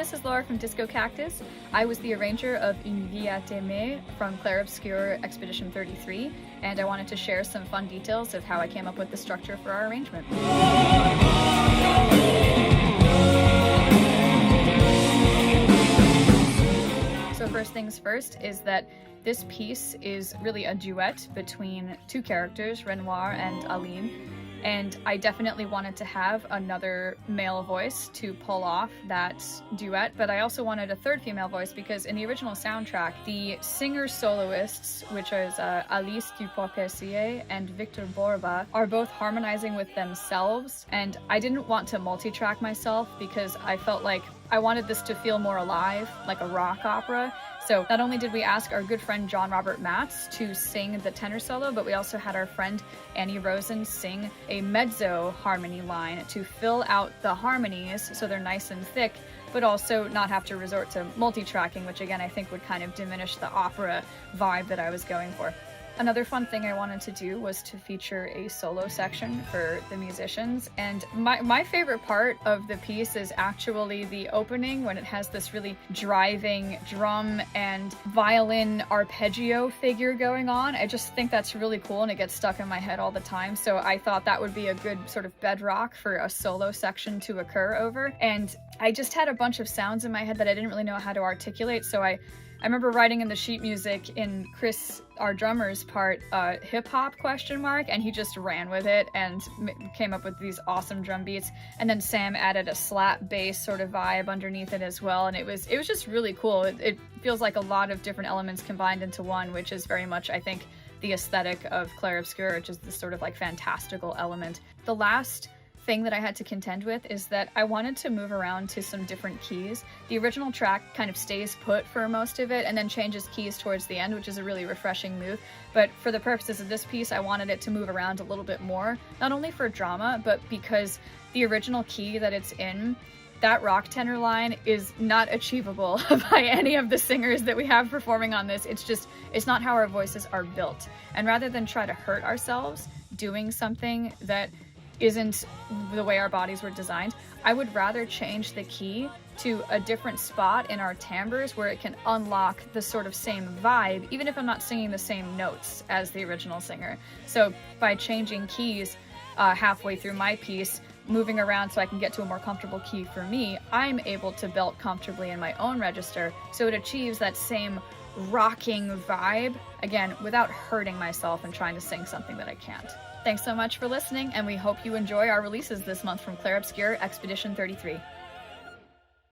this is Laura from Discocactus. I was the arranger of Une Vie T'aimer from Clair Obscur Expedition 33, and I wanted to share some fun details of how I came up with the structure for our arrangement. So first things first is that this piece is really a duet between two characters, Renoir and Aline. And I definitely wanted to have another male voice to pull off that duet, but I also wanted a third female voice because in the original soundtrack, the singer-soloists, which is Alice Dupont-Pessier and Victor Borba, are both harmonizing with themselves, and I didn't want to multi-track myself because I felt like I wanted this to feel more alive, like a rock opera. So not only did we ask our good friend John Robert Matz to sing the tenor solo, but we also had our friend Annie Rosen sing a mezzo harmony line to fill out the harmonies so they're nice and thick, but also not have to resort to multi-tracking, which again I think would kind of diminish the opera vibe that I was going for. Another fun thing I wanted to do was to feature a solo section for the musicians, and my favorite part of the piece is actually the opening when it has this really driving drum and violin arpeggio figure going on. I just think that's really cool and it gets stuck in my head all the time, so I thought that would be a good sort of bedrock for a solo section to occur over. And I just had a bunch of sounds in my head that I didn't really know how to articulate, so I remember writing in the sheet music in Chris, our drummer's part, hip-hop ? And he just ran with it and came up with these awesome drum beats. And then Sam added a slap bass sort of vibe underneath it as well, and it was just really cool. It feels like a lot of different elements combined into one, which is very much, I think, the aesthetic of Clair Obscur, which is this sort of like fantastical element. The last thing that I had to contend with is that I wanted to move around to some different keys. The original track kind of stays put for most of it and then changes keys towards the end, which is a really refreshing move. But for the purposes of this piece, I wanted it to move around a little bit more, not only for drama, but because the original key that it's in, that rock tenor line is not achievable by any of the singers that we have performing on this. It's not how our voices are built. And rather than try to hurt ourselves doing something that isn't the way our bodies were designed, I would rather change the key to a different spot in our timbres where it can unlock the sort of same vibe, even if I'm not singing the same notes as the original singer. So by changing keys halfway through my piece, moving around so I can get to a more comfortable key for me, I'm able to belt comfortably in my own register, so it achieves that same rocking vibe, again, without hurting myself and trying to sing something that I can't. Thanks so much for listening, and we hope you enjoy our releases this month from Clair Obscur Expedition 33.